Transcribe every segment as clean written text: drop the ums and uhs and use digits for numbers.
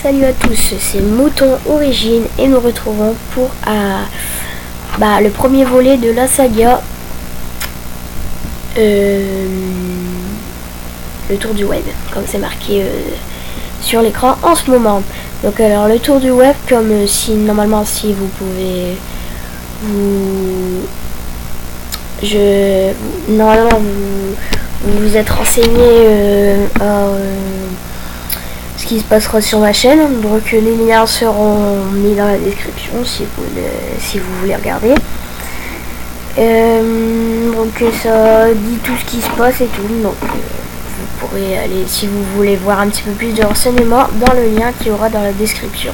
Salut à tous, c'est Mouton Origine et nous retrouvons pour le premier volet de la saga le tour du web, comme c'est marqué sur l'écran en ce moment. Donc alors le tour du web, comme si normalement si vous pouvez vous êtes renseigné ce qui se passera sur ma chaîne, donc les liens seront mis dans la description si vous voulez regarder. Donc ça dit tout ce qui se passe et tout, donc vous pourrez aller, si vous voulez voir un petit peu plus de renseignements, dans le lien qu'il y aura dans la description.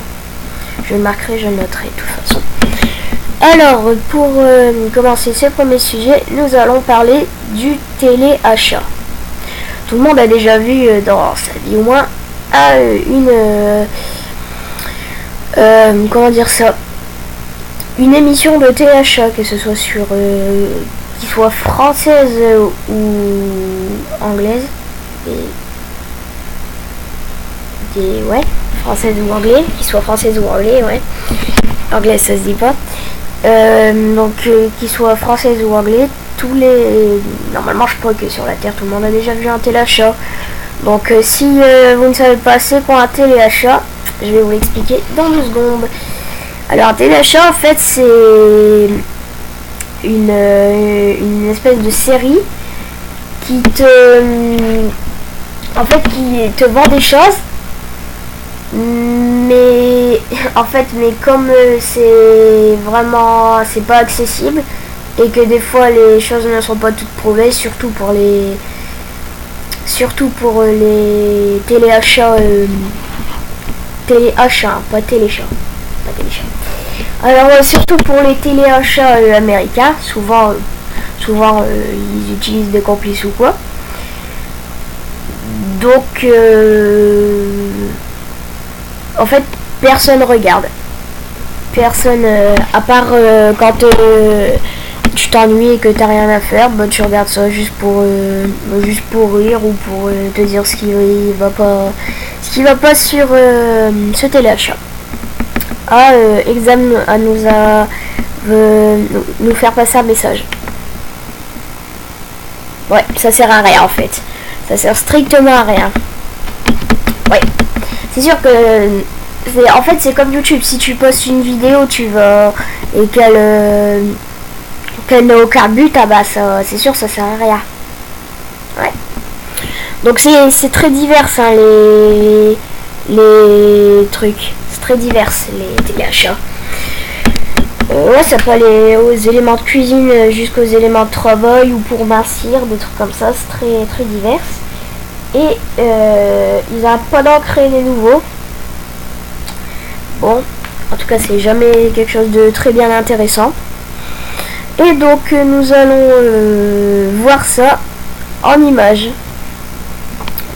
Je le marquerai, je le noterai de toute façon. Alors pour commencer ce premier sujet, nous allons parler du téléachat. Tout le monde a déjà vu dans sa vie au moins une émission de téléachat, que ce soit sur qui soit française ou anglaise, française ou anglais, qui soit française ou anglais, anglaise ça se dit pas, qui soit française ou anglais, normalement je crois que sur la terre tout le monde a déjà vu un téléachat. Donc si vous ne savez pas c'est quoi un téléachat, je vais vous l'expliquer dans 2 secondes. Alors un téléachat en fait c'est une espèce de série qui te vend des choses, mais comme c'est pas accessible et que des fois les choses ne sont pas toutes prouvées, surtout pour les téléachats, pas téléchats. Alors surtout pour les téléachats américains, souvent ils utilisent des complices ou quoi. Donc en fait personne regarde. Personne à part quand tu t'ennuies et que t'as rien à faire, tu regardes ça juste pour rire ou pour te dire ce qui va pas sur ce téléachat. Exam nous faire passer un message. Ouais, ça sert à rien en fait. Ça sert strictement à rien. Ouais, c'est sûr que c'est comme YouTube. Si tu postes une vidéo, et qu'elle n'a aucun but, ça, c'est sûr, ça sert à rien. Ouais. Donc c'est très divers les trucs. C'est très divers les téléachats. Ça peut aller aux éléments de cuisine jusqu'aux éléments de travail ou pour mincir, des trucs comme ça. C'est très très divers. Et ils n'arrêtent pas d'en créer des nouveaux. Bon, en tout cas c'est jamais quelque chose de très bien intéressant. Et donc nous allons voir ça en images,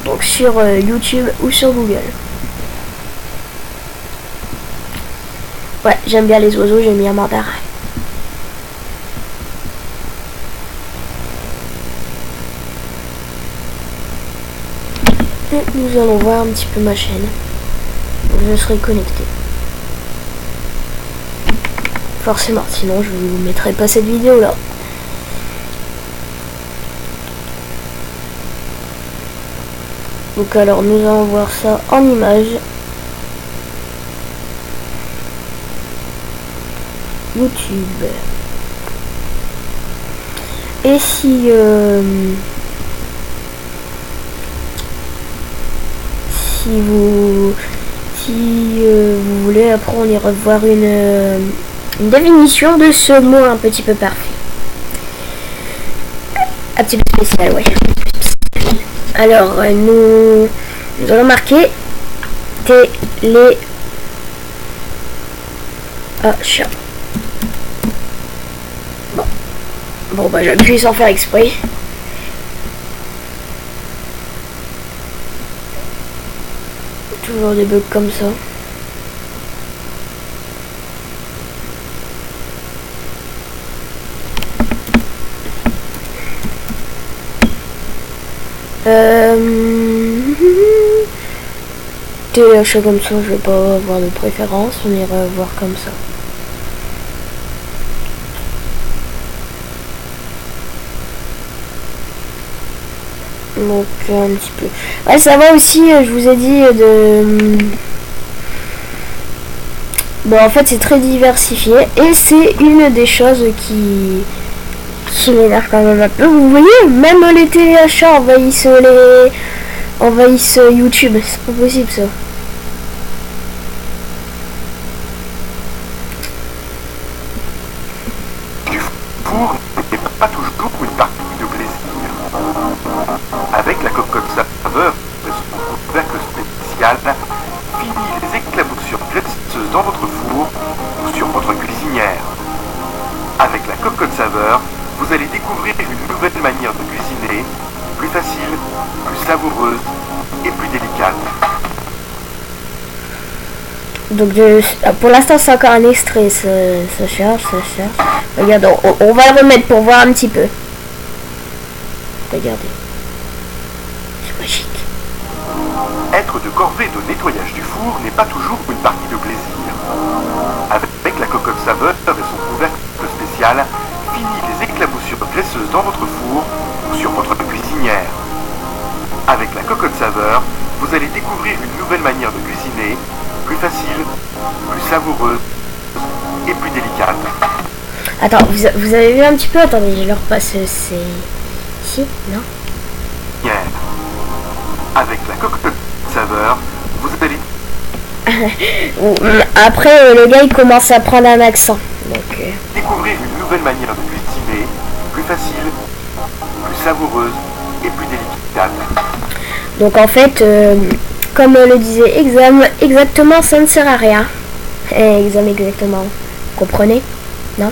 donc sur YouTube ou sur Google. Ouais, j'aime bien les oiseaux, j'ai mis un mandarin. Et nous allons voir un petit peu ma chaîne. Je serai connecté. Forcément, sinon je vous mettrai pas cette vidéo là. Donc alors nous allons voir ça en images. YouTube. Et si vous voulez, après on ira voir une définition de ce mot un petit peu parfait. Un petit peu spécial, ouais. Alors, nous allons marquer téléachat. Bon, j'appuie sans faire exprès. Toujours des bugs comme ça. téléachat comme ça, je vais pas avoir de préférence, on ira voir comme ça. Donc un petit peu. Ouais, ça va aussi, je vous ai dit de... Bon, en fait, c'est très diversifié et c'est une des choses qui m'énerve quand même un peu. Vous voyez, même les téléachats envahissent YouTube. C'est pas possible ça. Du four n'est pas toujours une partie de plaisir. Avec la cocotte saveur de son couvercle spécial, fini les éclaboussures graisseuses dans votre four ou sur votre cuisinière. Avec la cocotte saveur, vous allez découvrir une nouvelle manière de cuisiner, plus facile, plus savoureuse et plus délicate. Donc pour l'instant c'est encore un extrait, ça cherche. Regarde, on va le remettre pour voir un petit peu. Regardez. C'est magique. Être de corvée de nettoyage du four n'est pas toujours une partie de plaisir. Avec la cocotte saveur et son couvercle spécial, fini les éclaboussures graisseuses dans votre four ou sur votre cuisinière. Avec la cocotte saveur, vous allez découvrir une nouvelle manière de cuisiner, plus facile, plus savoureuse et plus délicate. Attends, vous avez vu un petit peu? Attendez, je leur passe, c'est... Si? Non? Avec la cocotte saveur, vous allez... Après, le gars, il commence à prendre un accent. Donc, découvrir une nouvelle manière de cuisiner, plus facile, plus savoureuse et plus délicate. Donc en fait, comme le disait Exam, exactement, ça ne sert à rien. Exam, exactement. Vous comprenez? Non?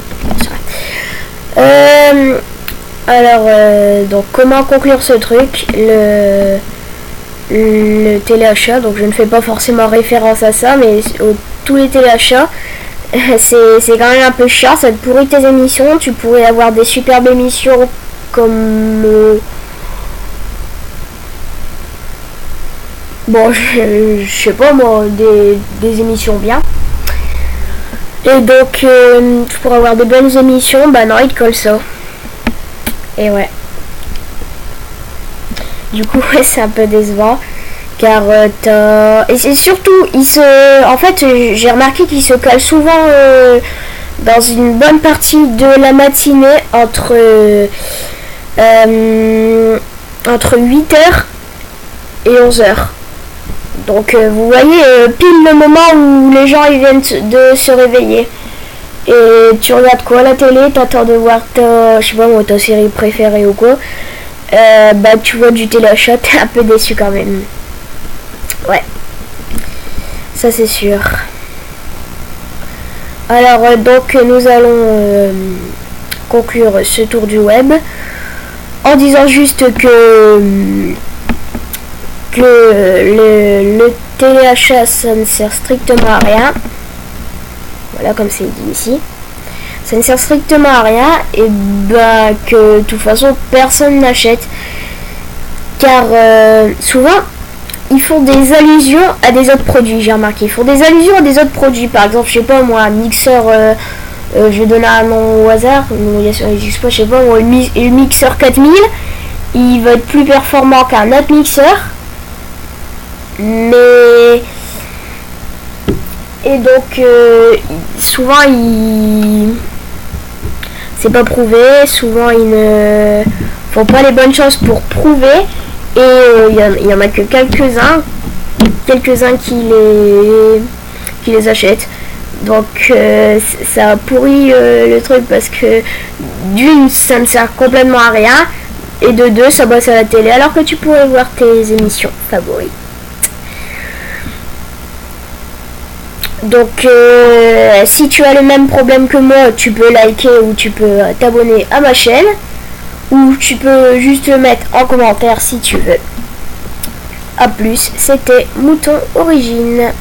Alors, donc comment conclure ce truc? Le téléachat, donc je ne fais pas forcément référence à ça, mais tous les téléachats, c'est quand même un peu chiant, ça te pourrit tes émissions. Tu pourrais avoir des superbes émissions comme... Bon, je sais pas moi, des émissions bien. Et donc, tu pourrais avoir des bonnes émissions, bah non, il te colle ça. Et ouais. Du coup, ouais, c'est un peu décevant. Car et c'est surtout, en fait, j'ai remarqué qu'il se cale souvent dans une bonne partie de la matinée entre 8h et 11h. Donc vous voyez, pile le moment où les gens ils viennent de se réveiller. Et tu regardes quoi à la télé, t'attends de voir ta série préférée ou quoi. Bah tu vois du téléachat, t'es un peu déçu quand même. Ouais. Ça c'est sûr. Alors donc nous allons conclure ce tour du web en disant juste que le téléachat ça ne sert strictement à rien. Voilà, comme c'est dit ici. Ça ne sert strictement à rien et bah que de toute façon personne n'achète. Car souvent ils font des allusions à des autres produits, j'ai remarqué. Ils font des allusions à des autres produits. Par exemple, je sais pas moi, un mixeur, je vais donner un nom au hasard, je sais pas moi, le mixeur 4000, il va être plus performant qu'un autre mixeur. Mais et donc souvent c'est pas prouvé, souvent ils ne font pas les bonnes choses pour prouver et il y en a que quelques-uns qui les achètent. Donc ça pourrit le truc parce que d'une ça ne sert complètement à rien et de deux ça bosse à la télé alors que tu pourrais voir tes émissions favoris. Donc si tu as le même problème que moi, tu peux liker ou tu peux t'abonner à ma chaîne ou tu peux juste le mettre en commentaire si tu veux. A plus, c'était Mouton Origine.